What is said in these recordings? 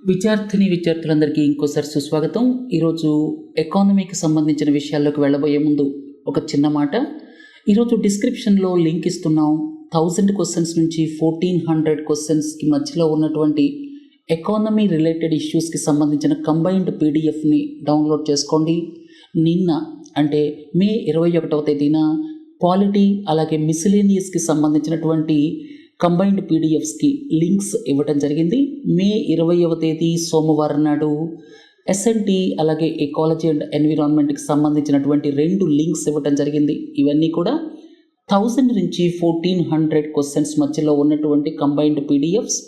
విద్యార్థులందరికీ ఇంకోసారి సుస్వాగతం. ఈరోజు ఎకానమీకి సంబంధించిన విషయాల్లోకి వెళ్ళబోయే ముందు ఒక చిన్న మాట. ఈరోజు డిస్క్రిప్షన్లో లింక్ ఇస్తున్నాం. 1000 క్వశ్చన్స్ నుంచి 1400 క్వశ్చన్స్కి మధ్యలో ఉన్నటువంటి ఎకానమీ రిలేటెడ్ ఇష్యూస్కి సంబంధించిన కంబైన్డ్ పీడిఎఫ్ని డౌన్లోడ్ చేసుకోండి. నిన్న అంటే మే 21వ తేదీన పాలిటీ అలాగే మిసిలేనియస్కి సంబంధించినటువంటి కంబైన్డ్ పీడిఎఫ్స్కి లింక్స్ ఇవ్వటం జరిగింది. మే 20వ తేదీ సోమవారం నాడు ఎస్ఎన్టీ అలాగే ఎకాలజీ అండ్ ఎన్విరాన్మెంట్కి సంబంధించినటువంటి 2 లింక్స్ ఇవ్వటం జరిగింది. ఇవన్నీ కూడా 1000 నుంచి 1400 క్వశ్చన్స్ మధ్యలో ఉన్నటువంటి కంబైన్డ్ పీడిఎఫ్స్.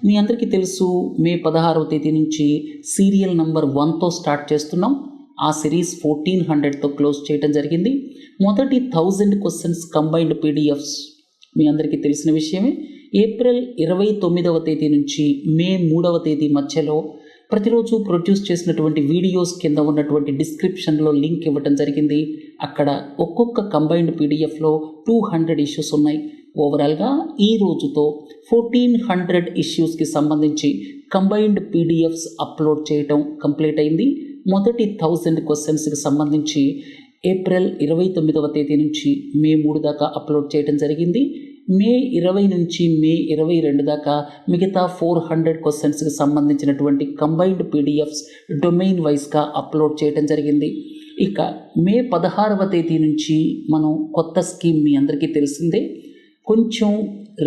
మీ అందరికీ తెలుసు, మే 16వ తేదీ నుంచి సీరియల్ నెంబర్ 1తో స్టార్ట్ చేస్తున్నాం. ఆ సిరీస్ 1400తో క్లోజ్ చేయడం జరిగింది. మొదటి 1000 క్వశ్చన్స్ కంబైన్డ్ పీడిఎఫ్స్ మీ అందరికీ తెలిసిన విషయమే. ఏప్రిల్ 29వ తేదీ నుంచి మే 3వ తేదీ మధ్యలో ప్రతిరోజు ప్రొడ్యూస్ చేసినటువంటి వీడియోస్ కింద ఉన్నటువంటి డిస్క్రిప్షన్లో లింక్ ఇవ్వటం జరిగింది. అక్కడ ఒక్కొక్క కంబైన్డ్ పీడిఎఫ్లో 200 ఇష్యూస్ ఉన్నాయి. ఓవరాల్గా ఈ రోజుతో 1400 ఇష్యూస్కి సంబంధించి కంబైన్డ్ పీడిఎఫ్స్ అప్లోడ్ చేయటం కంప్లీట్ అయింది. మొదటి 1000 క్వశ్చన్స్కి సంబంధించి ఏప్రిల్ 29వ తేదీ నుంచి మే 3 దాకా అప్లోడ్ చేయడం జరిగింది. మే 20 నుంచి మే 22 దాకా మిగతా 400 క్వశ్చన్స్కి సంబంధించినటువంటి కంబైన్డ్ పీడిఎఫ్స్ డొమైన్ వైజ్గా అప్లోడ్ చేయడం జరిగింది. ఇక మే 16వ తేదీ నుంచి మనం కొత్త స్కీమ్ మీ అందరికీ తెలిసిందే, కొంచెం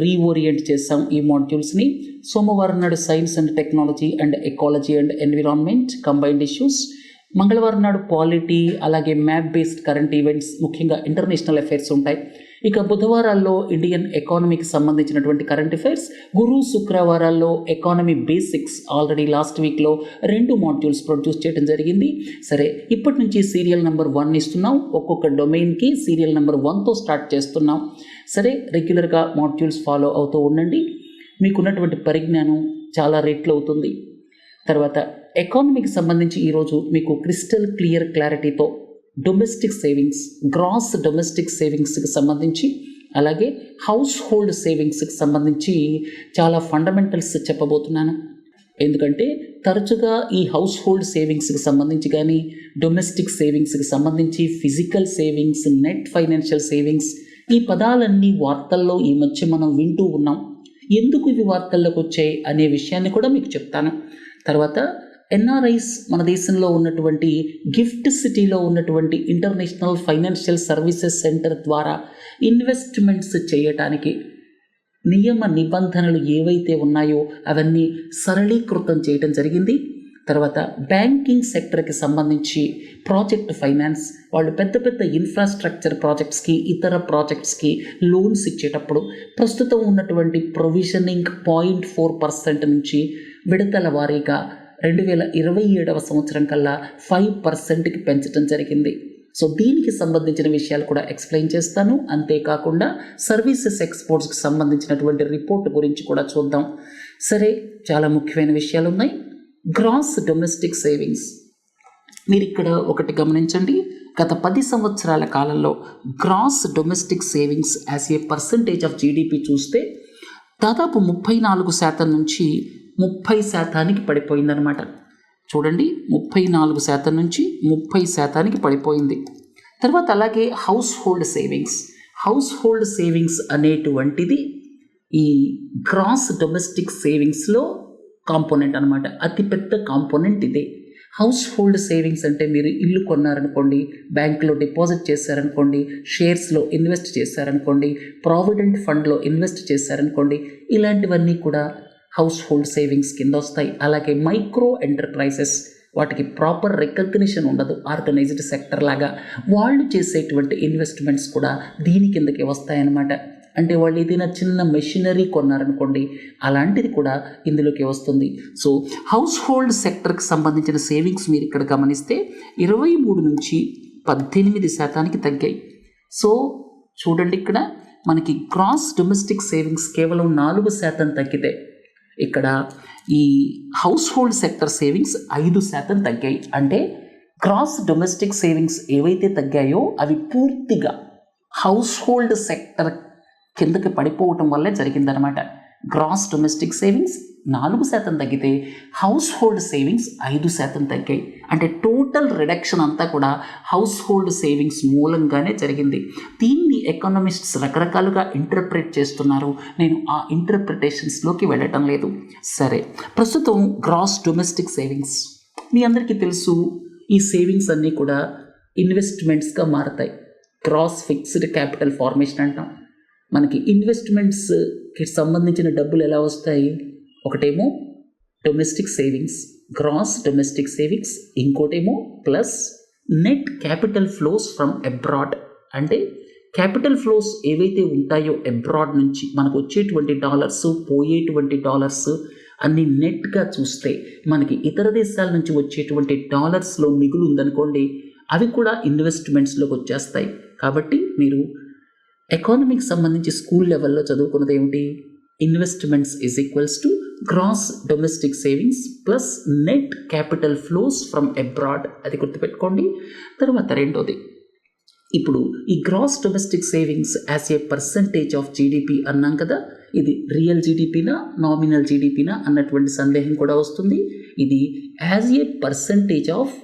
రీఓరియంట్ చేసాం ఈ మాడ్యూల్స్ని. సోమవారం నాడు science and technology and ecology and environment combined issues, మంగళవారం నాడు పాలిటీ అలాగే మ్యాప్ బేస్డ్ కరెంట్ ఈవెంట్స్, ముఖ్యంగా ఇంటర్నేషనల్ అఫైర్స్ ఉంటాయి. ఇక బుధవారాల్లో ఇండియన్ ఎకానమీకి సంబంధించినటువంటి కరెంట్ అఫైర్స్, గురు శుక్రవారాల్లో ఎకానమీ బేసిక్స్. ఆల్రెడీ లాస్ట్ వీక్లో 2 మాడ్యూల్స్ ప్రొడ్యూస్ చేయడం జరిగింది. సరే, ఇప్పటి నుంచి సీరియల్ నెంబర్ 1 ఇస్తున్నాం. ఒక్కొక్క డొమైన్కి సీరియల్ నెంబర్ 1తో స్టార్ట్ చేస్తున్నాం. సరే, రెగ్యులర్గా మాడ్యూల్స్ ఫాలో అవుతూ ఉండండి. మీకున్నటువంటి పరిజ్ఞానం చాలా రెట్లు అవుతుంది. తర్వాత ఎకానమీకి సంబంధించి ఈరోజు మీకు క్రిస్టల్ క్లియర్ క్లారిటీతో డొమెస్టిక్ సేవింగ్స్, గ్రాస్ డొమెస్టిక్ సేవింగ్స్కి సంబంధించి అలాగే హౌస్ హోల్డ్ సేవింగ్స్కి సంబంధించి చాలా ఫండమెంటల్స్ చెప్పబోతున్నాను. ఎందుకంటే తరచుగా ఈ హౌస్ హోల్డ్ సేవింగ్స్కి సంబంధించి కానీ డొమెస్టిక్ సేవింగ్స్కి సంబంధించి physical savings, net financial savings, ఈ పదాలన్నీ వార్తల్లో ఈ మధ్య మనం వింటూ ఉన్నాం. ఎందుకు ఇవి వార్తల్లోకి వచ్చాయి అనే విషయాన్ని కూడా మీకు చెప్తాను. తర్వాత ఎన్ఆర్ఐస్ మన దేశంలో ఉన్నటువంటి గిఫ్ట్ సిటీలో ఉన్నటువంటి ఇంటర్నేషనల్ ఫైనాన్షియల్ సర్వీసెస్ సెంటర్ ద్వారా ఇన్వెస్ట్మెంట్స్ చేయటానికి నియమ నిబంధనలు ఏవైతే ఉన్నాయో అవన్నీ సరళీకృతం చేయడం జరిగింది. తర్వాత బ్యాంకింగ్ సెక్టర్కి సంబంధించి ప్రాజెక్ట్ ఫైనాన్స్, వాళ్ళు పెద్ద పెద్ద ఇన్ఫ్రాస్ట్రక్చర్ ప్రాజెక్ట్స్కి, ఇతర ప్రాజెక్ట్స్కి లోన్స్ ఇచ్చేటప్పుడు ప్రస్తుతం ఉన్నటువంటి ప్రొవిజనింగ్ 0.4% నుంచి విడతల వారీగా 2027వ సంవత్సరం కల్లా 5%కి పెంచడం జరిగింది. సో దీనికి సంబంధించిన విషయాలు కూడా ఎక్స్ప్లెయిన్ చేస్తాను. అంతేకాకుండా సర్వీసెస్ ఎక్స్పోర్ట్స్కి సంబంధించినటువంటి రిపోర్ట్ గురించి కూడా చూద్దాం. సరే, చాలా ముఖ్యమైన విషయాలు ఉన్నాయి. గ్రాస్ డొమెస్టిక్ సేవింగ్స్, మీరు ఇక్కడ ఒకటి గమనించండి. గత 10 సంవత్సరాల కాలంలో gross domestic savings as a percentage of GDP చూస్తే దాదాపు 34% నుంచి 30%కి పడిపోయిందనమాట. చూడండి, 34% నుంచి 30%కి పడిపోయింది. తర్వాత అలాగే హౌస్ హోల్డ్ సేవింగ్స్ అనేటువంటిది ఈ గ్రాస్ డొమెస్టిక్ సేవింగ్స్లో కాంపోనెంట్ అనమాట. అతిపెద్ద కాంపోనెంట్ ఇదే. హౌస్ హోల్డ్ సేవింగ్స్ అంటే మీరు ఇల్లు కొన్నారనుకోండి, బ్యాంకులో డిపాజిట్ చేశారనుకోండి, షేర్స్లో ఇన్వెస్ట్ చేశారనుకోండి, ప్రావిడెంట్ ఫండ్లో ఇన్వెస్ట్ చేశారనుకోండి, ఇలాంటివన్నీ కూడా హౌస్ హోల్డ్ సేవింగ్స్ కింద వస్తాయి. అలాగే మైక్రో ఎంటర్ప్రైజెస్, వాటికి ప్రాపర్ రికగ్నిషన్ ఉండదు, ఆర్గనైజ్డ్ సెక్టర్ లాగా, వాళ్ళు చేసేటువంటి ఇన్వెస్ట్మెంట్స్ కూడా దీని కిందకి వస్తాయన్నమాట. అంటే వాళ్ళు ఏదైనా చిన్న మెషినరీ కొన్నారనుకోండి, అలాంటిది కూడా ఇందులోకి వస్తుంది. సో హౌస్ హోల్డ్ సెక్టర్కి సంబంధించిన సేవింగ్స్ మీరు ఇక్కడ గమనిస్తే 23 నుంచి 18%కి తగ్గాయి. సో చూడండి, ఇక్కడ మనకి గ్రాస్ డొమెస్టిక్ సేవింగ్స్ కేవలం 4% తగ్గితే ఇక్కడ ఈ హౌస్ హోల్డ్ సెక్టర్ సేవింగ్స్ 5% తగ్గాయి. అంటే గ్రాస్ డొమెస్టిక్ సేవింగ్స్ ఏవైతే తగ్గాయో అవి పూర్తిగా హౌస్ హోల్డ్ సెక్టర్ కిందకి పడిపోవటం వల్లే జరిగిందనమాట. గ్రాస్ డొమెస్టిక్ సేవింగ్స్ 4% తగ్గితే హౌస్ హోల్డ్ సేవింగ్స్ 5% తగ్గాయి. అంటే టోటల్ రిడక్షన్ అంతా కూడా హౌస్ హోల్డ్ సేవింగ్స్ మూలంగానే జరిగింది. దీన్ని ఎకనామిస్ట్స్ రకరకాలుగా ఇంటర్ప్రిట్ చేస్తున్నారు. నేను ఆ ఇంటర్ప్రిటేషన్స్లోకి వెళ్ళటం లేదు. సరే, ప్రస్తుతం గ్రాస్ డొమెస్టిక్ సేవింగ్స్ మీ అందరికీ తెలుసు. ఈ సేవింగ్స్ అన్నీ కూడా ఇన్వెస్ట్మెంట్స్గా మారతాయి. గ్రాస్ ఫిక్స్డ్ క్యాపిటల్ ఫార్మేషన్ అంటాం. మనకి ఇన్వెస్ట్మెంట్స్కి సంబంధించిన డబ్బులు ఎలా వస్తాయి? ఒకటేమో domestic savings, gross domestic savings, ఇంకోటేమో plus net capital flows from abroad. అంటే క్యాపిటల్ ఫ్లోస్ ఏవైతే ఉంటాయో అబ్రాడ్ నుంచి మనకు వచ్చేటువంటి డాలర్స్, పోయేటువంటి డాలర్స్ అన్ని నెట్గా చూస్తే మనకి ఇతర దేశాల నుంచి వచ్చేటువంటి డాలర్స్లో మిగులు ఉందనుకోండి, అవి కూడా ఇన్వెస్ట్మెంట్స్లోకి వచ్చేస్తాయి. కాబట్టి మీరు ఎకానమీకి సంబంధించి స్కూల్ లెవెల్లో చదువుకున్నది ఏమిటి? Investments is equals to gross domestic savings plus net capital flows from abroad. అది గుర్తుపెట్టుకోండి. తర్వాత రెండోది, ఇప్పుడు ఈ gross domestic savings as a percentage of GDP అన్నాం కదా, ఇది రియల్ జీడిపినా నామినల్ జీడిపినా అన్నటువంటి సందేహం కూడా వస్తుంది. ఇది as a percentage of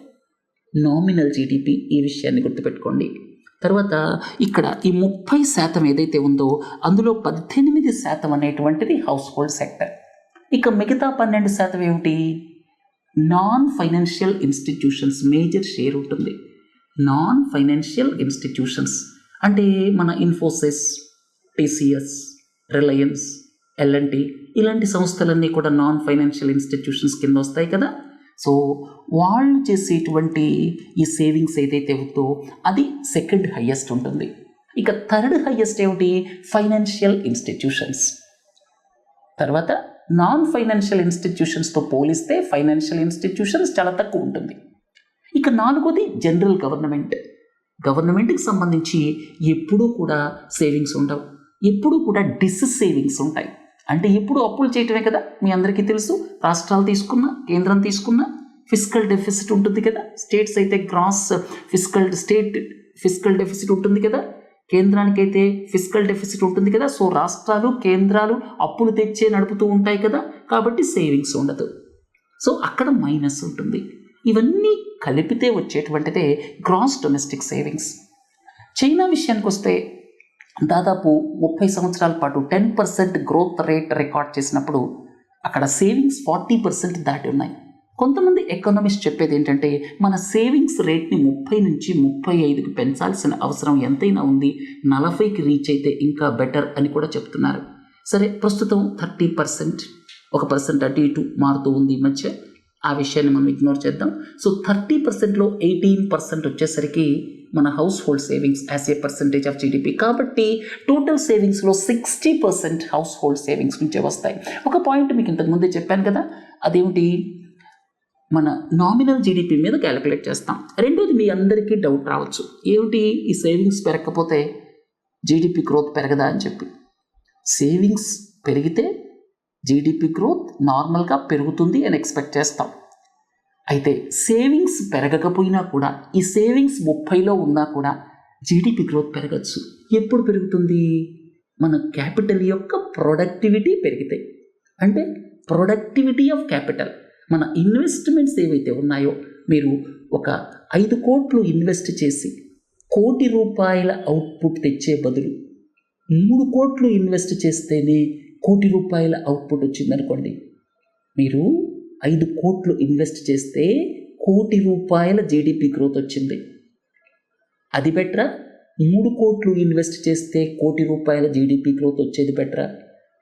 nominal GDP, ఈ విషయాన్ని గుర్తుపెట్టుకోండి. తర్వాత ఇక్కడ ఈ 30% ఏదైతే ఉందో అందులో 18% అనేటువంటిది హౌస్ హోల్డ్ సెక్టర్. ఇక మిగతా 12% ఏమిటి? Non financial institutions major share ఉంటుంది. నాన్ ఫైనాన్షియల్ ఇన్స్టిట్యూషన్స్ అంటే మన ఇన్ఫోసిస్, టీసీఎస్, రిలయన్స్, ఎల్ఎన్టీ ఇలాంటి సంస్థలన్నీ కూడా నాన్ ఫైనాన్షియల్ ఇన్స్టిట్యూషన్స్ కింద వస్తాయి కదా. సో వాళ్ళు చేసేటువంటి ఈ సేవింగ్స్ ఏదైతే ఉందో అది సెకండ్ హైయెస్ట్ ఉంటుంది. ఇక థర్డ్ హైయెస్ట్ ఏమిటి? Financial institutions. తర్వాత నాన్ ఫైనాన్షియల్ ఇన్స్టిట్యూషన్స్తో పోలిస్తే ఫైనాన్షియల్ ఇన్స్టిట్యూషన్స్ చాలా తక్కువ ఉంటుంది. ఇక నాలుగోది జనరల్ గవర్నమెంట్. గవర్నమెంట్కి సంబంధించి ఎప్పుడూ కూడా సేవింగ్స్ ఉండవు, ఎప్పుడూ కూడా సేవింగ్స్ ఉంటాయి. అంటే ఎప్పుడు అప్పులు చేయటమే కదా, మీ అందరికీ తెలుసు. రాష్ట్రాలు తీసుకున్నా, కేంద్రం తీసుకున్నా ఫిస్కల్ డెఫిసిట్ ఉంటుంది కదా. స్టేట్స్ అయితే గ్రాస్ ఫిస్కల్ డెఫిసిట్ ఉంటుంది కదా, కేంద్రానికైతే ఫిస్కల్ డెఫిసిట్ ఉంటుంది కదా. సో రాష్ట్రాలు, కేంద్రాలు అప్పులు తెచ్చే నడుపుతూ ఉంటాయి కదా, కాబట్టి సేవింగ్స్ ఉండదు. సో అక్కడ మైనస్ ఉంటుంది. ఇవన్నీ కలిపితే వచ్చేటువంటిదే గ్రాస్ డొమెస్టిక్ సేవింగ్స్. చైనా విషయానికి వస్తే దాదాపు 30 సంవత్సరాల పాటు 10% గ్రోత్ రేట్ రికార్డ్ చేసినప్పుడు అక్కడ సేవింగ్స్ 40% దాటి ఉన్నాయి. కొంతమంది ఎకనామిస్ట్ చెప్పేది ఏంటంటే మన సేవింగ్స్ రేట్ని 30 నుంచి 35కి పెంచాల్సిన అవసరం ఎంతైనా ఉంది, 40కి రీచ్ అయితే ఇంకా బెటర్ అని కూడా చెప్తున్నారు. సరే, ప్రస్తుతం 30%, 1% అటు ఇటు మారుతూ ఉంది ఈ మధ్య. ఆ విషయాన్ని మనం ఇగ్నోర్ చేద్దాం. సో 30%లో 18% వచ్చేసరికి మన house hold savings as a percentage of GDP. కాబట్టి టోటల్ సేవింగ్స్లో 60% హౌస్ హోల్డ్ సేవింగ్స్ నుంచే వస్తాయి. ఒక పాయింట్ మీకు ఇంతకుముందే చెప్పాను కదా, అదేమిటి? మన నామినల్ జీడిపి మీద క్యాలిక్యులేట్ చేస్తాం. రెండోది, మీ అందరికీ డౌట్ రావచ్చు, ఏమిటి ఈ సేవింగ్స్ పెరగకపోతే జీడిపి గ్రోత్ పెరగదా అని చెప్పి. సేవింగ్స్ పెరిగితే జీడిపి గ్రోత్ నార్మల్గా పెరుగుతుంది అని ఎక్స్పెక్ట్ చేస్తాం. అయితే సేవింగ్స్ పెరగకపోయినా కూడా, ఈ సేవింగ్స్ 30లో ఉన్నా కూడా జీడిపి గ్రోత్ పెరగచ్చు. ఎప్పుడు పెరుగుతుంది? మన క్యాపిటల్ యొక్క ప్రొడక్టివిటీ పెరిగితే. అంటే ప్రొడక్టివిటీ ఆఫ్ క్యాపిటల్, మన ఇన్వెస్ట్మెంట్స్ ఏవైతే ఉన్నాయో, మీరు ఒక 5 కోట్లు ఇన్వెస్ట్ చేసి 1 కోటి రూపాయల అవుట్పుట్ తెచ్చే బదులు 3 కోట్లు ఇన్వెస్ట్ చేస్తేనే 1 కోటి రూపాయల అవుట్పుట్ వచ్చిందనుకోండి. మీరు 5 కోట్లు ఇన్వెస్ట్ చేస్తే 1 కోటి రూపాయల జీడిపి గ్రోత్ వచ్చింది. అది బెటరా? 3 కోట్లు ఇన్వెస్ట్ చేస్తే 1 కోటి రూపాయల జీడిపి గ్రోత్ వచ్చేది బెటరా?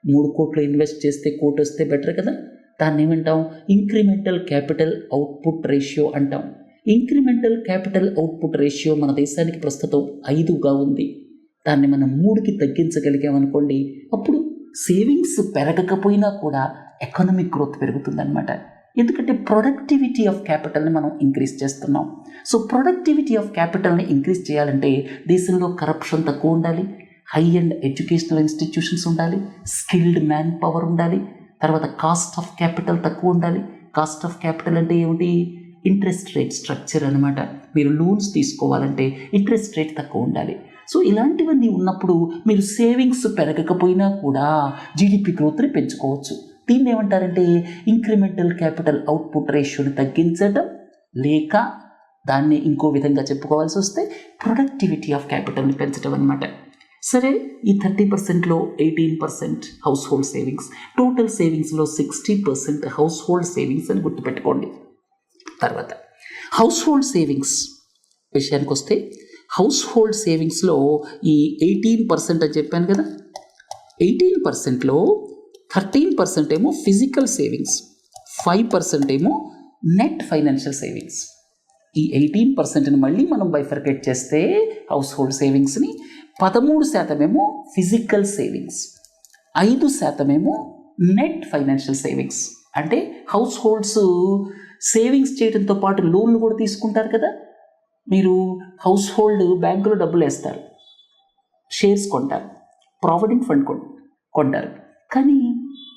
3 కోట్లు ఇన్వెస్ట్ చేస్తే 1 కోటి వస్తే బెటర్ కదా. దాన్ని ఏమంటాం? ఇంక్రిమెంటల్ క్యాపిటల్ అవుట్పుట్ రేషియో అంటాం. ఇంక్రిమెంటల్ క్యాపిటల్ అవుట్పుట్ రేషియో మన దేశానికి ప్రస్తుతం 5గా ఉంది. దాన్ని మనం 3కి తగ్గించగలిగామనుకోండి, అప్పుడు సేవింగ్స్ పెరగకపోయినా కూడా ఎకనామిక్ గ్రోత్ పెరుగుతుందన్నమాట. ఎందుకంటే ప్రొడక్టివిటీ ఆఫ్ క్యాపిటల్ని మనం ఇంక్రీజ్ చేస్తున్నాం. సో ప్రొడక్టివిటీ ఆఫ్ క్యాపిటల్ని ఇంక్రీజ్ చేయాలంటే దేశంలో కరప్షన్ తక్కువ ఉండాలి, హై అండ్ ఎడ్యుకేషనల్ ఇన్స్టిట్యూషన్స్ ఉండాలి, స్కిల్డ్ మ్యాన్ పవర్ ఉండాలి, తర్వాత కాస్ట్ ఆఫ్ క్యాపిటల్ తక్కువ ఉండాలి. కాస్ట్ ఆఫ్ క్యాపిటల్ అంటే ఏమిటి? ఇంట్రెస్ట్ రేట్ స్ట్రక్చర్ అనమాట. మీరు లోన్స్ తీసుకోవాలంటే ఇంట్రెస్ట్ రేట్ తక్కువ ఉండాలి. సో ఇలాంటివన్నీ ఉన్నప్పుడు మీరు సేవింగ్స్ పెరగకపోయినా కూడా జీడిపి గ్రోత్ని పెంచుకోవచ్చు. దీన్ని ఏమంటారంటే ఇంక్రిమెంటల్ క్యాపిటల్ అవుట్పుట్ రేషియోని తగ్గించడం, లేక దాన్ని ఇంకో విధంగా చెప్పుకోవాల్సి వస్తే ప్రొడక్టివిటీ ఆఫ్ క్యాపిటల్ని పెంచడం అనమాట. సరే, ఈ 30%లో 18% హౌస్ హోల్డ్ సేవింగ్స్, టోటల్ సేవింగ్స్లో 60% హౌస్ హోల్డ్ సేవింగ్స్ అని గుర్తుపెట్టుకోండి. తర్వాత హౌస్ హోల్డ్ సేవింగ్స్ విషయానికి వస్తే హౌస్ హోల్డ్ సేవింగ్స్లో ఈ 18% అని చెప్పాను కదా, 18%లో 13% ఏమో ఫిజికల్ సేవింగ్స్, 5% ఏమో నెట్ ఫైనాన్షియల్ సేవింగ్స్. ఈ 18%ని మళ్ళీ మనం బైఫర్కేట్ చేస్తే హౌస్ హోల్డ్ సేవింగ్స్ని 13% ఏమో ఫిజికల్ సేవింగ్స్, 5% ఏమో నెట్ ఫైనాన్షియల్ సేవింగ్స్. అంటే హౌస్ హోల్డ్స్ సేవింగ్స్ చేయడంతో పాటు లోన్లు కూడా తీసుకుంటారు కదా. మీరు హౌస్ హోల్డ్ బ్యాంకులో డబ్బులు వేస్తారు, షేర్స్ కొంటారు, ప్రావిడెంట్ ఫండ్ కొంటారు. కానీ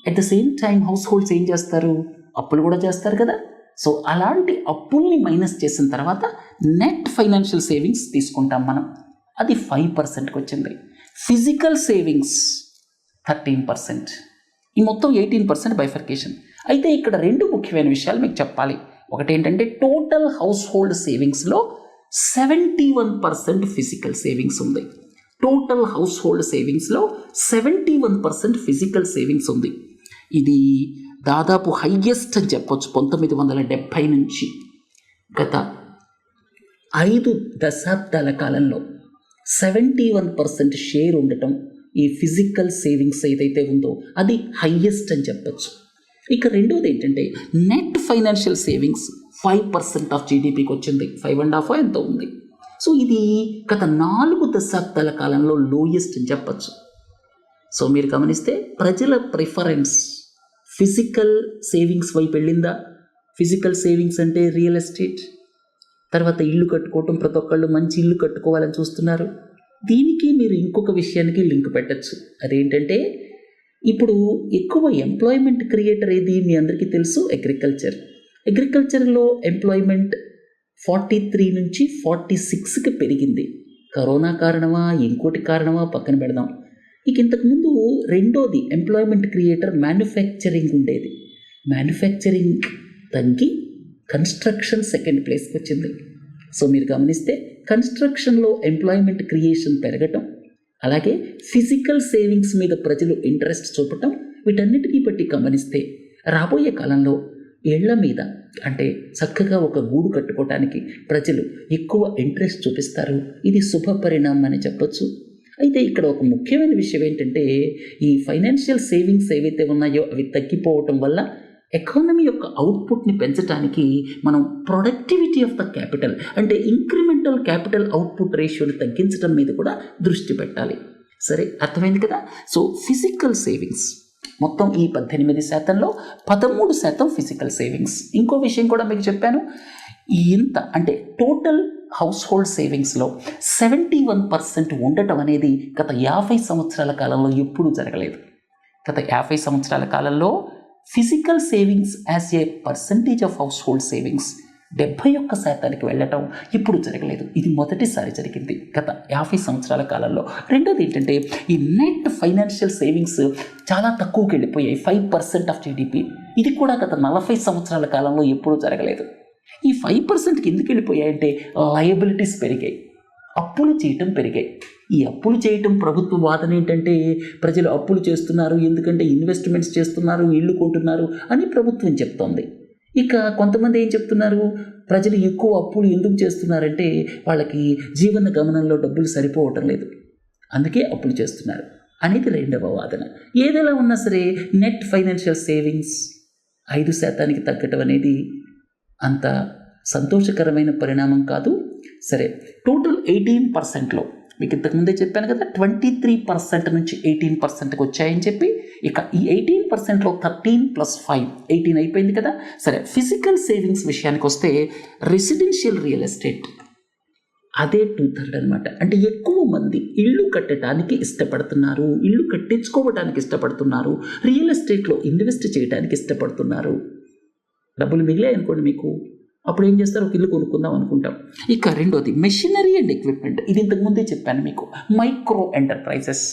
at the same time house holds ఏం చేస్తారు, అప్పులు కూడా చేస్తారు కదా. సో అలాంటి అప్పుల్ని మైనస్ చేసిన తర్వాత నెట్ ఫైనాన్షియల్ సేవింగ్స్ తీసుకుంటాం మనం, అది 5%కి వచ్చింది. ఫిజికల్ సేవింగ్స్ 13%, ఈ మొత్తం 18% బైఫర్కేషన్. అయితే ఇక్కడ రెండు ముఖ్యమైన విషయాలు మీకు చెప్పాలి. ఒకటి ఏంటంటే టోటల్ హౌస్ హోల్డ్ సేవింగ్స్లో 71% ఫిజికల్ సేవింగ్స్ ఉంది. టోటల్ హౌస్ హోల్డ్ సేవింగ్స్లో 71% ఫిజికల్ సేవింగ్స్ ఉంది. ఇది దాదాపు హైయెస్ట్ అని చెప్పొచ్చు. 1970 నుంచి గత 5 దశాబ్దాల కాలంలో 71% షేర్ ఉండటం ఈ ఫిజికల్ సేవింగ్స్ ఏదైతే ఉందో అది హైయెస్ట్ అని చెప్పొచ్చు. ఇక రెండోది ఏంటంటే నెట్ ఫైనాన్షియల్ సేవింగ్స్ 5% ఆఫ్ జీడిపికి వచ్చింది, 5.5 ఎంతో ఉంది. సో ఇది గత 4 దశాబ్దాల కాలంలో లోయెస్ట్ అని చెప్పచ్చు. సో మీరు గమనిస్తే ప్రజల ప్రిఫరెన్స్ ఫిజికల్ సేవింగ్స్ వైపు వెళ్ళిందా. ఫిజికల్ సేవింగ్స్ అంటే రియల్ ఎస్టేట్, తర్వాత ఇల్లు కట్టుకోవటం, ప్రతి ఒక్కళ్ళు మంచి ఇల్లు కట్టుకోవాలని చూస్తున్నారు. దీనికి మీరు ఇంకొక విషయానికి లింక్ పెట్టచ్చు. అదేంటంటే ఇప్పుడు ఎక్కువ ఎంప్లాయ్మెంట్ క్రియేటర్ ఏది మీ అందరికీ తెలుసు, అగ్రికల్చర్. అగ్రికల్చర్లో ఎంప్లాయ్మెంట్ 43 నుంచి 46కి పెరిగింది. కరోనా కారణమా ఇంకోటి కారణమా పక్కన పెడదాం. ఇక ఇంతకుముందు రెండోది ఎంప్లాయ్మెంట్ క్రియేటర్ మ్యానుఫ్యాక్చరింగ్ ఉండేది. మ్యానుఫ్యాక్చరింగ్ తగ్గి కన్స్ట్రక్షన్ సెకండ్ ప్లేస్కి వచ్చింది. సో మీరు గమనిస్తే కన్స్ట్రక్షన్లో ఎంప్లాయ్మెంట్ క్రియేషన్ పెరగటం, అలాగే ఫిజికల్ సేవింగ్స్ మీద ప్రజలు ఇంట్రెస్ట్ చూపటం, వీటన్నిటికీ బట్టి గమనిస్తే రాబోయే కాలంలో ఇళ్ల మీద అంటే చక్కగా ఒక గూడు కట్టుకోవటానికి ప్రజలు ఎక్కువ ఇంట్రెస్ట్ చూపిస్తారు. ఇది శుభ పరిణామం అని చెప్పొచ్చు. అయితే ఇక్కడ ఒక ముఖ్యమైన విషయం ఏంటంటే ఈ ఫైనాన్షియల్ సేవింగ్స్ ఏవైతే ఉన్నాయో అవి తగ్గిపోవటం వల్ల ఎకానమీ యొక్క అవుట్పుట్ని పెంచడానికి మనం ప్రొడక్టివిటీ ఆఫ్ ద క్యాపిటల్ అంటే ఇంక్రిమెంటల్ క్యాపిటల్ అవుట్పుట్ రేషియోని తగ్గించడం మీద కూడా దృష్టి పెట్టాలి. సరే, అర్థమైంది కదా. సో ఫిజికల్ సేవింగ్స్ మొత్తం ఈ 18%లో 13% ఫిజికల్ సేవింగ్స్. ఇంకో విషయం కూడా మీకు చెప్పాను, ఇంత అంటే టోటల్ హౌస్ హోల్డ్ సేవింగ్స్లో 71% ఉండటం అనేది గత 50 సంవత్సరాల కాలంలో ఎప్పుడూ జరగలేదు. గత 50 సంవత్సరాల కాలంలో physical savings as a percentage of house hold savings 71% వెళ్ళటం ఇప్పుడు జరగలేదు. ఇది మొదటిసారి జరిగింది గత 50 సంవత్సరాల కాలంలో. రెండోది ఏంటంటే ఈ నెట్ ఫైనాన్షియల్ సేవింగ్స్ చాలా తక్కువకి వెళ్ళిపోయాయి, 5% ఆఫ్ జీడిపి. ఇది కూడా గత 40 సంవత్సరాల కాలంలో ఎప్పుడూ జరగలేదు. ఈ 5%కి ఎందుకు వెళ్ళిపోయాయంటే లయబిలిటీస్ పెరిగాయి, అప్పులు చేయటం పెరిగాయి. ఈ అప్పులు చేయటం ప్రభుత్వ వాదన ఏంటంటే ప్రజలు అప్పులు చేస్తున్నారు ఎందుకంటే ఇన్వెస్ట్మెంట్స్ చేస్తున్నారు, ఇల్లు కొంటున్నారు అని ప్రభుత్వం చెప్తోంది. ఇక కొంతమంది ఏం చెప్తున్నారు, ప్రజలు ఎక్కువ అప్పులు ఎందుకు చేస్తున్నారంటే వాళ్ళకి జీవన గమనంలో డబ్బులు సరిపోవటం లేదు, అందుకే అప్పులు చేస్తున్నారు అనేది రెండవ వాదన. ఏదైనా ఉన్నా సరే నెట్ ఫైనాన్షియల్ సేవింగ్స్ 5%కి తగ్గటం అనేది అంత సంతోషకరమైన పరిణామం కాదు. సరే, టోటల్ 18%లో మీకు ఇంతకుముందే చెప్పాను కదా 23% నుంచి 18%కి వచ్చాయని చెప్పి. ఇక ఈ 18%లో 13 + 5 18 అయిపోయింది కదా. సరే, ఫిజికల్ సేవింగ్స్ విషయానికి వస్తే రెసిడెన్షియల్ రియల్ ఎస్టేట్ అదే 2/3 అనమాట. అంటే ఎక్కువ మంది ఇల్లు కట్టడానికి ఇష్టపడుతున్నారు, ఇల్లు కట్టించుకోవడానికి ఇష్టపడుతున్నారు, రియల్ ఎస్టేట్లో ఇన్వెస్ట్ చేయడానికి ఇష్టపడుతున్నారు. డబ్బులు మిగిలాయి అనుకోండి మీకు, అప్పుడు ఏం చేస్తారు, ఒక ఇల్లు కొనుక్కుందాం అనుకుంటాం. ఇక రెండోది మెషినరీ అండ్ ఎక్విప్మెంట్. ఇది ఇంతకుముందే చెప్పాను మీకు. మైక్రో ఎంటర్ప్రైజెస్,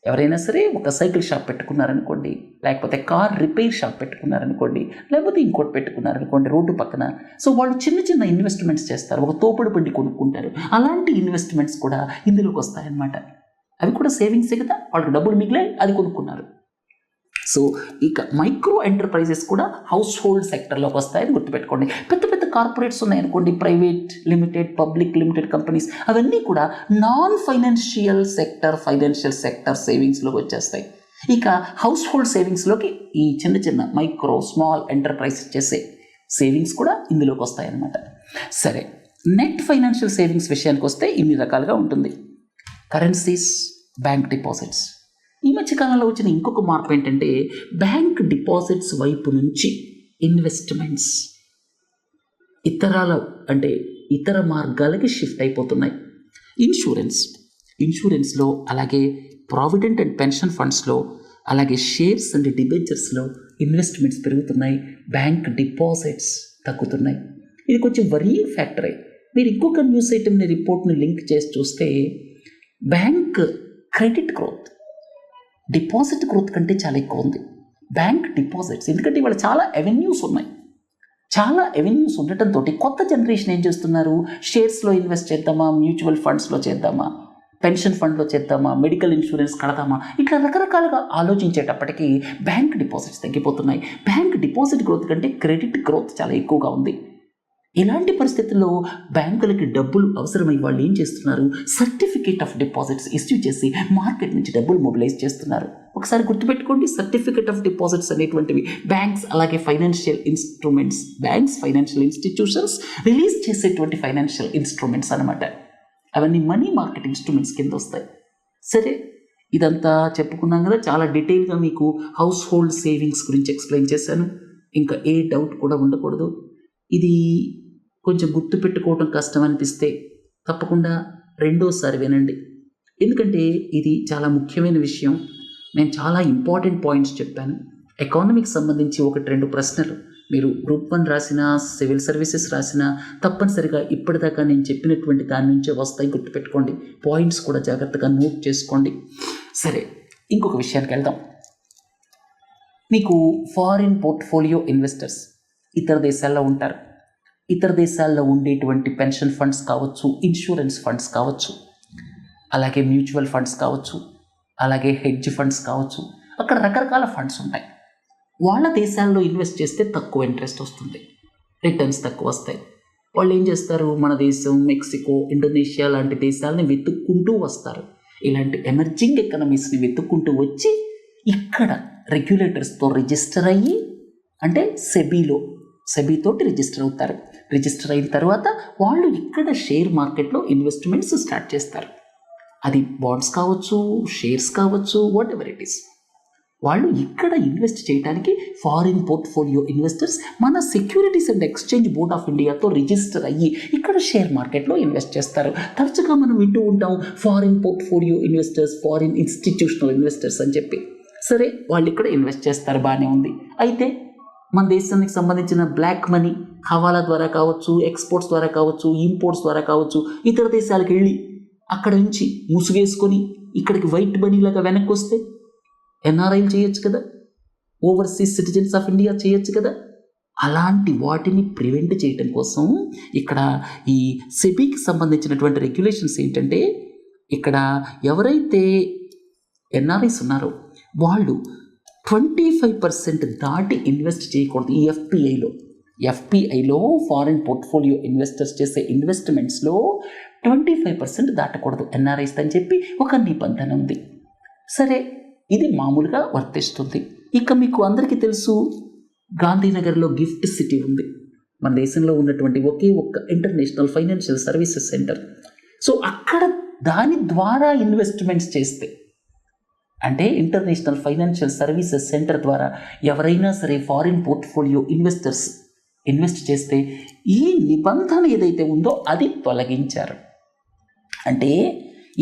ఎవరైనా సరే ఒక సైకిల్ షాప్ పెట్టుకున్నారనుకోండి, లేకపోతే కార్ రిపేర్ షాప్ పెట్టుకున్నారనుకోండి, లేకపోతే ఇంకోటి పెట్టుకున్నారనుకోండి రోడ్డు పక్కన. సో వాళ్ళు చిన్న చిన్న ఇన్వెస్ట్మెంట్స్ చేస్తారు, ఒక తోపుడు బండి కొనుక్కుంటారు. అలాంటి ఇన్వెస్ట్మెంట్స్ కూడా ఇందులోకి వస్తాయన్నమాట. అవి కూడా సేవింగ్సే కదా, వాళ్ళకి డబ్బులు మిగిలాయి, అది కొనుక్కున్నారు. సో ఇక మైక్రో ఎంటర్ప్రైజెస్ కూడా హౌస్ హోల్డ్ సెక్టర్లోకి వస్తాయని గుర్తుపెట్టుకోండి. పెద్ద పెద్ద కార్పొరేట్స్ ఉన్నాయనుకోండి, private limited, public limited companies, అవన్నీ కూడా నాన్ ఫైనాన్షియల్ సెక్టర్ సేవింగ్స్లోకి వచ్చేస్తాయి. ఇక హౌస్ హోల్డ్ సేవింగ్స్లోకి ఈ చిన్న చిన్న మైక్రో స్మాల్ ఎంటర్ప్రైజ్ చేసే సేవింగ్స్ కూడా ఇందులోకి వస్తాయన్నమాట. సరే, నెట్ ఫైనాన్షియల్ సేవింగ్స్ విషయానికి వస్తే ఇన్ని రకాలుగా ఉంటుంది. Currencies, bank deposits. ఈ మధ్యకాలంలో వచ్చిన ఇంకొక మార్పు ఏంటంటే బ్యాంక్ డిపాజిట్స్ వైపు నుంచి ఇన్వెస్ట్మెంట్స్ ఇతర మార్గాలకి షిఫ్ట్ అయిపోతున్నాయి. ఇన్సూరెన్స్లో, అలాగే ప్రావిడెంట్ అండ్ పెన్షన్ ఫండ్స్లో, అలాగే షేర్స్ అండ్ డిబెంచర్స్లో ఇన్వెస్ట్మెంట్స్ పెరుగుతున్నాయి, బ్యాంక్ డిపాజిట్స్ తగ్గుతున్నాయి. ఇది కొంచెం వరీయింగ్ ఫ్యాక్టరే. మీరు ఇంకొక న్యూస్ ఐటమ్ని, రిపోర్ట్ని లింక్ చేసి చూస్తే bank credit growth deposit growth కంటే చాలా ఎక్కువ ఉంది. బ్యాంక్ డిపాజిట్స్, ఎందుకంటే ఇవాళ చాలా అవెన్యూస్ ఉండటంతో కొత్త జనరేషన్ ఏం చేస్తున్నారు, షేర్స్లో ఇన్వెస్ట్ చేద్దామా, మ్యూచువల్ ఫండ్స్లో చేద్దామా, పెన్షన్ ఫండ్లో చేద్దామా, మెడికల్ ఇన్సూరెన్స్ కడదామా, ఇట్లా రకరకాలుగా ఆలోచించేటప్పటికీ బ్యాంక్ డిపాజిట్స్ తగ్గిపోతున్నాయి. బ్యాంక్ డిపాజిట్ గ్రోత్ కంటే క్రెడిట్ గ్రోత్ చాలా ఎక్కువగా ఉంది. ఇలాంటి పరిస్థితుల్లో బ్యాంకులకి డబ్బులు అవసరమై వాళ్ళు ఏం చేస్తున్నారు, సర్టిఫికేట్ ఆఫ్ డిపాజిట్స్ ఇష్యూ చేసి మార్కెట్ నుంచి డబ్బులు మొబిలైజ్ చేస్తున్నారు. ఒకసారి గుర్తుపెట్టుకోండి, సర్టిఫికేట్ ఆఫ్ డిపాజిట్స్ అనేటువంటివి బ్యాంక్స్, అలాగే ఫైనాన్షియల్ ఇన్స్టిట్యూషన్స్ రిలీజ్ చేసేటువంటి ఫైనాన్షియల్ ఇన్స్ట్రుమెంట్స్ అనమాట. అవన్నీ మనీ మార్కెట్ ఇన్స్ట్రుమెంట్స్ కింద వస్తాయి. సరే, ఇదంతా చెప్పుకున్నాం కదా, చాలా డీటెయిల్గా మీకు హౌస్ హోల్డ్ సేవింగ్స్ గురించి ఎక్స్ప్లెయిన్ చేశాను. ఇంకా ఏ డౌట్ కూడా ఉండకూడదు. ఇది కొంచెం గుర్తుపెట్టుకోవడం కష్టం అనిపిస్తే తప్పకుండా రెండోసారి వినండి, ఎందుకంటే ఇది చాలా ముఖ్యమైన విషయం. నేను చాలా ఇంపార్టెంట్ పాయింట్స్ చెప్పాను. ఎకానమీకి సంబంధించి 1-2 ప్రశ్నలు మీరు గ్రూప్ 1 రాసినా, సివిల్ సర్వీసెస్ రాసినా తప్పనిసరిగా ఇప్పటిదాకా నేను చెప్పినటువంటి దాని నుంచే వస్తాయి. గుర్తుపెట్టుకోండి, పాయింట్స్ కూడా జాగ్రత్తగా నోట్ చేసుకోండి. సరే, ఇంకొక విషయానికి వెళ్దాం. మీకు ఫారిన్ పోర్ట్ఫోలియో ఇన్వెస్టర్స్ ఇతర దేశాల్లో ఉంటారు. ఇతర దేశాల్లో ఉండేటువంటి పెన్షన్ ఫండ్స్ కావచ్చు, ఇన్సూరెన్స్ ఫండ్స్ కావచ్చు, అలాగే మ్యూచువల్ ఫండ్స్ కావచ్చు, అలాగే హెడ్జ్ ఫండ్స్ కావచ్చు, అక్కడ రకరకాల ఫండ్స్ ఉంటాయి. వాళ్ళ దేశాల్లో ఇన్వెస్ట్ చేస్తే తక్కువ ఇంట్రెస్ట్ వస్తుంది, రిటర్న్స్ తక్కువ వస్తాయి. వాళ్ళు ఏం చేస్తారు, మన దేశం, మెక్సికో, ఇండోనేషియా లాంటి దేశాలని వెతుక్కుంటూ వస్తారు. ఇలాంటి ఎమర్జింగ్ ఎకనమీస్ని వెతుక్కుంటూ వచ్చి ఇక్కడ రెగ్యులేటర్స్తో రిజిస్టర్ అయ్యి, అంటే సెబీతోటి రిజిస్టర్ అవుతారు. రిజిస్టర్ అయిన తర్వాత వాళ్ళు ఇక్కడ షేర్ మార్కెట్లో ఇన్వెస్ట్మెంట్స్ స్టార్ట్ చేస్తారు. అది బాండ్స్ కావచ్చు, షేర్స్ కావచ్చు, వాట్ ఎవర్ ఇట్ ఈస్. వాళ్ళు ఇక్కడ ఇన్వెస్ట్ చేయడానికి ఫారిన్ పోర్ట్ఫోలియో ఇన్వెస్టర్స్ మన securities and exchange board of ఇండియాతో రిజిస్టర్ అయ్యి ఇక్కడ షేర్ మార్కెట్లో ఇన్వెస్ట్ చేస్తారు. తరచుగా మనం వింటూ ఉంటాం foreign portfolio investors, foreign institutional investors అని చెప్పి. సరే, వాళ్ళు ఇక్కడ ఇన్వెస్ట్ చేస్తారు, బాగానే ఉంది. అయితే మన దేశానికి సంబంధించిన బ్లాక్ మనీ హవాలా ద్వారా కావచ్చు, ఎక్స్పోర్ట్స్ ద్వారా కావచ్చు, ఇంపోర్ట్స్ ద్వారా కావచ్చు, ఇతర దేశాలకు వెళ్ళి అక్కడ నుంచి ముసుగేసుకొని ఇక్కడికి వైట్ మనీలాగా వెనక్కి వస్తే ఎన్ఆర్ఐలు చేయొచ్చు కదా, ఓవర్సీస్ సిటిజన్స్ ఆఫ్ ఇండియా చేయొచ్చు కదా. అలాంటి వాటిని ప్రివెంట్ చేయడం కోసం ఇక్కడ ఈ సెబీకి సంబంధించినటువంటి రెగ్యులేషన్స్ ఏంటంటే, ఇక్కడ ఎవరైతే ఎన్ఆర్ఐస్ ఉన్నారో వాళ్ళు 25% దాటి ఇన్వెస్ట్ చేయకూడదు. ఈ ఎఫ్పిఐలో ఫారిన్ పోర్ట్ఫోలియో ఇన్వెస్టర్స్ చేసే ఇన్వెస్ట్మెంట్స్లో 25% దాటకూడదు ఎన్ఆర్ఐస్ అని చెప్పి ఒక నిబంధన ఉంది. సరే, ఇది మామూలుగా వర్తిస్తుంది. ఇక మీకు అందరికీ తెలుసు, గాంధీనగర్లో గిఫ్ట్ సిటీ ఉంది. మన దేశంలో ఉన్నటువంటి ఒకే ఒక్క international financial services centre. So అక్కడ దాని ద్వారా ఇన్వెస్ట్మెంట్స్ చేస్తే, అంటే ఇంటర్నేషనల్ ఫైనాన్షియల్ సర్వీసెస్ సెంటర్ ద్వారా ఎవరైనా సరే ఫారిన్ పోర్ట్ఫోలియో ఇన్వెస్టర్స్ ఇన్వెస్ట్ చేస్తే ఈ నిబంధన ఏదైతే ఉందో అది తొలగించారు. అంటే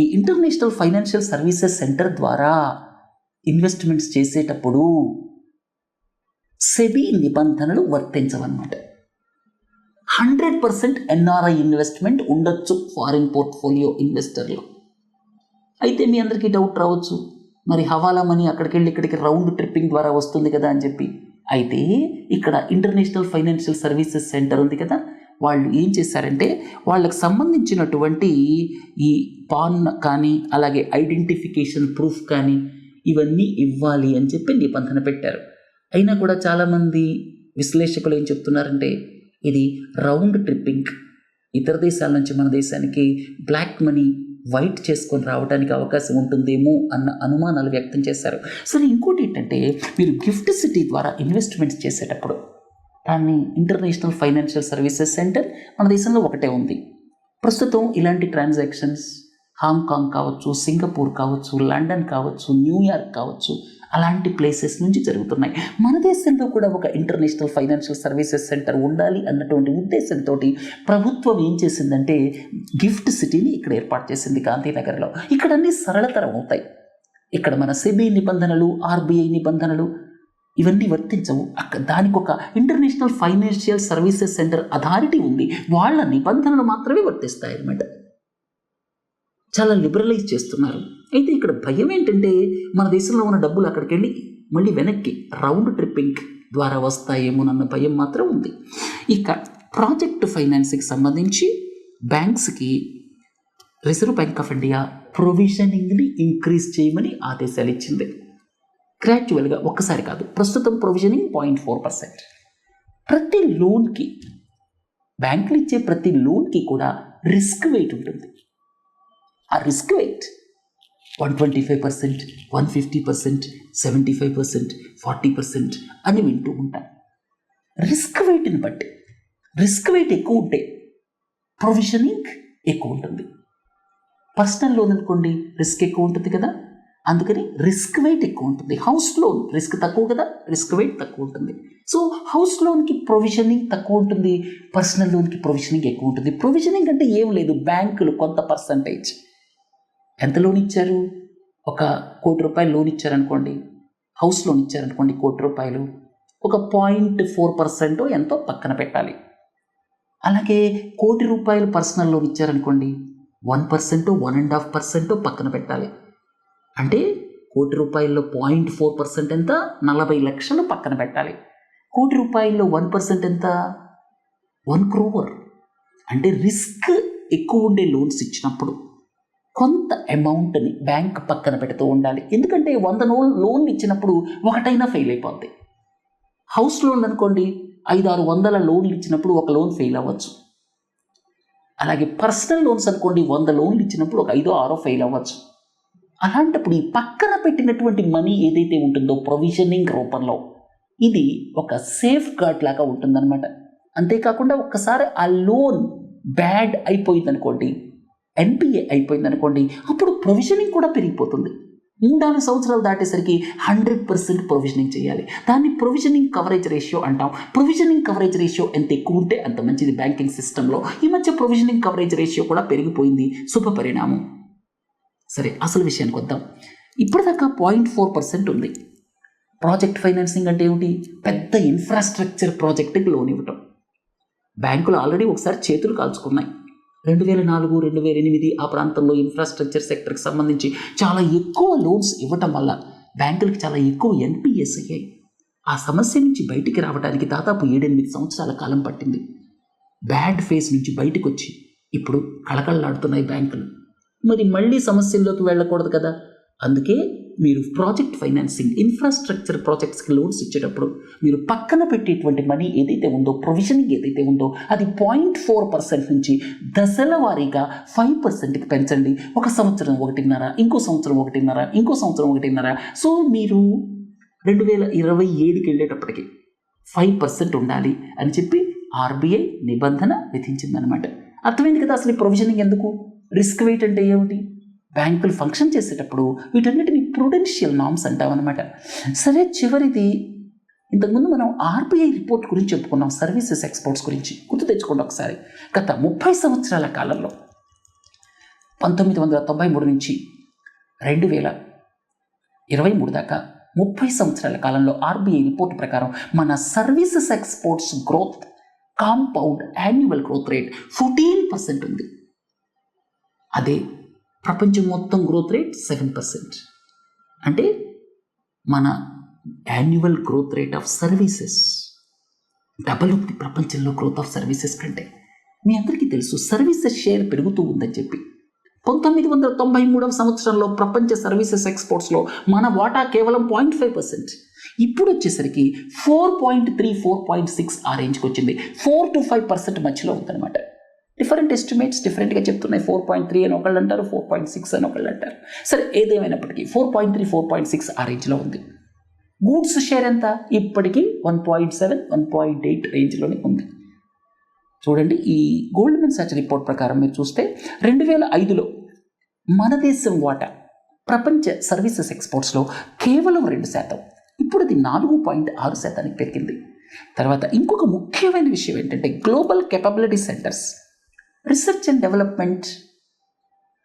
ఈ ఇంటర్నేషనల్ ఫైనాన్షియల్ సర్వీసెస్ సెంటర్ ద్వారా ఇన్వెస్ట్మెంట్స్ చేసేటప్పుడు సెబీ నిబంధనలు వర్తించవన్నమాట. 100% ఎన్ఆర్ఐ ఇన్వెస్ట్మెంట్ ఉండొచ్చు ఫారిన్ పోర్ట్ఫోలియో ఇన్వెస్టర్లో. అయితే మీ అందరికీ డౌట్ రావచ్చు, మరి హవాలా మనీ అక్కడికి వెళ్ళి ఇక్కడికి రౌండ్ ట్రిప్పింగ్ ద్వారా వస్తుంది కదా అని చెప్పి. అయితే ఇక్కడ ఇంటర్నేషనల్ ఫైనాన్షియల్ సర్వీసెస్ సెంటర్ ఉంది కదా, వాళ్ళు ఏం చేశారంటే వాళ్ళకి సంబంధించినటువంటి ఈ పాన్ కానీ అలాగే ఐడెంటిఫికేషన్ ప్రూఫ్ కానీ ఇవన్నీ ఇవ్వాలి అని చెప్పి నిబంధన పెట్టారు. అయినా కూడా చాలామంది విశ్లేషకులు ఏం చెప్తున్నారంటే ఇది రౌండ్ ట్రిప్పింగ్, ఇతర దేశాల నుంచి మన దేశానికి బ్లాక్ మనీ వైట్ చేసుకొని రావడానికి అవకాశం ఉంటుందేమో అన్న అనుమానాలు వ్యక్తం చేశారు. సరే, ఇంకోటి ఏంటంటే మీరు గిఫ్ట్ సిటీ ద్వారా ఇన్వెస్ట్మెంట్స్ చేసేటప్పుడు దాన్ని ఇంటర్నేషనల్ ఫైనాన్షియల్ సర్వీసెస్ సెంటర్ మన దేశంలో ఒకటే ఉంది. ప్రస్తుతం ఇలాంటి ట్రాన్సాక్షన్స్ హాంకాంగ్ కావచ్చు, సింగపూర్ కావచ్చు, లండన్ కావచ్చు, న్యూయార్క్ కావచ్చు, అలాంటి ప్లేసెస్ నుంచి జరుగుతున్నాయి. మన దేశంలో కూడా ఒక ఇంటర్నేషనల్ ఫైనాన్షియల్ సర్వీసెస్ సెంటర్ ఉండాలి అన్నటువంటి ఉద్దేశంతో ప్రభుత్వం ఏం చేసిందంటే గిఫ్ట్ సిటీని ఇక్కడ ఏర్పాటు చేసింది గాంధీనగర్లో. ఇక్కడ అన్ని సరళతరం అవుతాయి. ఇక్కడ మన సెబీ నిబంధనలు, ఆర్బీఐ నిబంధనలు ఇవన్నీ వర్తించవు. దానికి ఒక international financial services centre authority ఉంది, వాళ్ళ నిబంధనలు మాత్రమే వర్తిస్తాయి అన్నమాట. చాలా లిబరలైజ్ చేస్తున్నారు. అయితే ఇక్కడ భయం ఏంటంటే మన దేశంలో ఉన్న డబ్బులు అక్కడికి వెళ్ళి మళ్ళీ వెనక్కి రౌండ్ ట్రిప్పింగ్ ద్వారా వస్తాయేమోనన్న భయం మాత్రం ఉంది. ఇక ప్రాజెక్ట్ ఫైనాన్స్కి సంబంధించి బ్యాంక్స్కి రిజర్వ్ బ్యాంక్ ఆఫ్ ఇండియా ప్రొవిజనింగ్ని ఇంక్రీజ్ చేయమని ఆదేశాలు ఇచ్చింది. గ్రాడ్యువల్గా, ఒక్కసారి కాదు. ప్రస్తుతం ప్రొవిజనింగ్ 0.4%. ప్రతి లోన్కి, బ్యాంకులు ఇచ్చే ప్రతి లోన్కి కూడా రిస్క్ వెయిట్ ఉంటుంది. ఆ రిస్క్ వెయిట్ 125%, 150%, 75%, 40% అని వింటూ ఉంటాం. రిస్క్ వెయిట్ని బట్టి, రిస్క్ వెయిట్ ఎక్కువ ఉంటే ప్రొవిజనింగ్ ఎక్కువ ఉంటుంది. పర్సనల్ లోన్ అనుకోండి, రిస్క్ ఎక్కువ ఉంటుంది కదా, అందుకని రిస్క్ వెయిట్ ఎక్కువ ఉంటుంది. హౌస్ లోన్ రిస్క్ తక్కువ కదా, రిస్క్ వెయిట్ తక్కువ ఉంటుంది. సో హౌస్ లోన్కి ప్రొవిజనింగ్ తక్కువ ఉంటుంది, పర్సనల్ లోన్కి ప్రొవిజనింగ్ ఎక్కువ ఉంటుంది. ప్రొవిజనింగ్ అంటే ఏం లేదు, బ్యాంకులు కొంత పర్సంటేజ్, ఎంత లోన్ ఇచ్చారు, ఒక ₹1,00,00,000 లోన్ ఇచ్చారనుకోండి, హౌస్ లోన్ ఇచ్చారనుకోండి ₹1,00,00,000, ఒక 0.4% ఎంతో పక్కన పెట్టాలి. అలాగే ₹1,00,00,000 పర్సనల్ లోన్ ఇచ్చారనుకోండి, 1%, 1.5% పక్కన పెట్టాలి. అంటే ₹1,00,00,000లో 0.4% ఎంత, 40 లక్షలు పక్కన పెట్టాలి. ₹1,00,00,000లో 1% ఎంత, 1 crore. అంటే రిస్క్ ఎక్కువ ఉండే లోన్స్ ఇచ్చినప్పుడు కొంత అమౌంట్ని బ్యాంక్ పక్కన పెడుతూ ఉండాలి. ఎందుకంటే 100 లోన్లు ఇచ్చినప్పుడు ఒకటైనా ఫెయిల్ అయిపోద్ది. హౌస్ లోన్ అనుకోండి, 500-600 లోన్లు ఇచ్చినప్పుడు ఒక లోన్ ఫెయిల్ అవ్వచ్చు. అలాగే పర్సనల్ లోన్స్ అనుకోండి, 100 లోన్లు ఇచ్చినప్పుడు ఒక 5-6 ఫెయిల్ అవ్వచ్చు. అలాంటప్పుడు ఈ పక్కన పెట్టినటువంటి మనీ ఏదైతే ఉంటుందో ప్రొవిజనింగ్ రూపంలో, ఇది ఒక సేఫ్ గార్డ్ లాగా ఉంటుందన్నమాట. అంతేకాకుండా ఒక్కసారి ఆ లోన్ బ్యాడ్ అయిపోయిందనుకోండి, ఎన్పిఏ అయిపోయిందనుకోండి, అప్పుడు ప్రొవిజనింగ్ కూడా పెరిగిపోతుంది. 3-4 సంవత్సరాలు దాటేసరికి 100% ప్రొవిజనింగ్ చేయాలి. దాన్ని ప్రొవిజనింగ్ కవరేజ్ రేషియో అంటాం. ప్రొవిజనింగ్ కవరేజ్ రేషియో ఎంత ఎక్కువ ఉంటే అంత మంచిది బ్యాంకింగ్ సిస్టంలో. ఈ మధ్య ప్రొవిజనింగ్ కవరేజ్ రేషియో కూడా పెరిగిపోయింది, శుభ పరిణామం. సరే, అసలు విషయానికి వద్దాం. ఇప్పటిదాకా 0.4% ఉంది. ప్రాజెక్ట్ ఫైనాన్సింగ్ అంటే ఏమిటి? పెద్ద ఇన్ఫ్రాస్ట్రక్చర్ ప్రాజెక్టుకి లోన్ ఇవ్వటం. బ్యాంకులు ఆల్రెడీ ఒకసారి చేతులు కాల్చుకున్నాయి. 2004, 2008 ఆ ప్రాంతంలో ఇన్ఫ్రాస్ట్రక్చర్ సెక్టర్కి సంబంధించి చాలా ఎక్కువ లోన్స్ ఇవ్వటం వల్ల బ్యాంకులకు చాలా ఎక్కువ ఎన్పిఎస్ అయ్యాయి. ఆ సమస్య నుంచి బయటికి రావడానికి దాదాపు 7-8 సంవత్సరాల కాలం పట్టింది. బ్యాడ్ ఫేస్ నుంచి బయటకు వచ్చి ఇప్పుడు కళకళలాడుతున్నాయి బ్యాంకులు. మరి మళ్ళీ సమస్యల్లోకి వెళ్ళకూడదు కదా, అందుకే మీరు ప్రాజెక్ట్ ఫైనాన్సింగ్, ఇన్ఫ్రాస్ట్రక్చర్ ప్రాజెక్ట్స్కి లోన్స్ ఇచ్చేటప్పుడు మీరు పక్కన పెట్టేటువంటి మనీ ఏదైతే ఉందో, ప్రొవిజనింగ్ ఏదైతే ఉందో, అది 0.4% నుంచి దశల వారీగా 5%కి పెంచండి. ఒక సంవత్సరం 1.5, ఇంకో సంవత్సరం 1.5, ఇంకో సంవత్సరం 1.5. సో మీరు 2027కి వెళ్ళేటప్పటికి 5% ఉండాలి అని చెప్పి ఆర్బీఐ నిబంధన విధించిందనమాట. అర్థమైంది కదా అసలు ఈ ప్రొవిజనింగ్ ఎందుకు? రిస్క్ వెయిట్ అంటే ఏమిటి? బ్యాంకులు ఫంక్షన్ చేసేటప్పుడు వీటన్నిటిని ప్రుడెన్షియల్ నామ్స్ అంటామన్నమాట. సరే, చివరిది, ఇంతకుముందు మనం ఆర్బీఐ రిపోర్ట్ గురించి చెప్పుకున్నాం, సర్వీసెస్ ఎక్స్పోర్ట్స్ గురించి. గుర్తు తెచ్చుకోండి ఒకసారి. గత 30 సంవత్సరాల కాలంలో 1993 నుంచి 2023 దాకా 30 సంవత్సరాల కాలంలో ఆర్బీఐ రిపోర్ట్ ప్రకారం మన services exports growth compound annual growth rate 14% ఉంది. అదే ప్రపంచం మొత్తం గ్రోత్ రేట్ 7%. అంటే మన annual growth rate of services double ఉంది ప్రపంచంలో గ్రోత్ ఆఫ్ సర్వీసెస్ కంటే. మీ అందరికీ తెలుసు సర్వీసెస్ షేర్ పెరుగుతూ ఉందని చెప్పి. 1993 సంవత్సరంలో ప్రపంచ సర్వీసెస్ ఎక్స్పోర్ట్స్లో మన వాటా కేవలం 0.5%. ఇప్పుడు వచ్చేసరికి 4.3, 4.6 ఆ రేంజ్కి వచ్చింది. 4 to 5% మధ్యలో ఉందన్నమాట. డిఫరెంట్ ఎస్టిమేట్స్ డిఫరెంట్గా చెప్తున్నాయి. 4.3 అని ఒకళ్ళు అంటారు, 4.6 అని ఒకళ్ళు అంటారు. సరే, ఏదేమైనప్పటికీ 4.3, 4.6 ఆ రేంజ్లో ఉంది. గూడ్స్ షేర్ ఎంత? ఇప్పటికీ 1.7, 1.8 రేంజ్లోనే ఉంది. చూడండి, ఈ గోల్డ్మెన్ సాచ్ రిపోర్ట్ ప్రకారం మీరు చూస్తే 2005లో మన దేశం వాటా ప్రపంచ సర్వీసెస్ ఎక్స్పోర్ట్స్లో కేవలం 2%. ఇప్పుడు అది 4.6% పెరిగింది. తర్వాత ఇంకొక ముఖ్యమైన విషయం ఏంటంటే global capability centres, research and development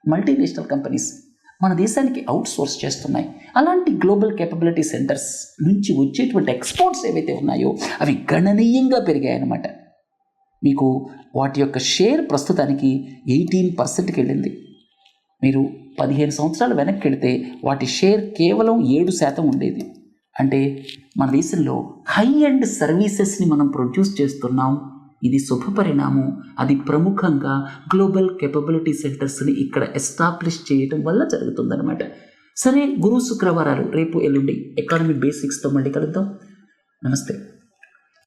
multinational companies మన దేశానికి అవుట్ సోర్స్ చేస్తున్నాయి. అలాంటి గ్లోబల్ కేపబిలిటీ సెంటర్స్ నుంచి వచ్చేటువంటి ఎక్స్పోర్ట్స్ ఏవైతే ఉన్నాయో అవి గణనీయంగా పెరిగాయి అన్నమాట. మీకు వాటి యొక్క షేర్ ప్రస్తుతానికి 18%కి వెళ్ళింది. మీరు 15 సంవత్సరాలు వెనక్కి వెళితే వాటి షేర్ కేవలం 7% ఉండేది. అంటే మన దేశంలో హై ఎండ్ సర్వీసెస్ని మనం ప్రొడ్యూస్ చేస్తున్నాం. ఇది శుభపరిణామం. అది ప్రముఖంగా గ్లోబల్ కేపబిలిటీ సెంటర్స్ని ఇక్కడ ఎస్టాబ్లిష్ చేయడం వల్ల జరుగుతుందన్నమాట. సరే, గురు శుక్రవారాలు రేపు ఎల్లుండి ఎకానమీ బేసిక్స్తో మళ్ళీ కలుద్దాం. నమస్తే.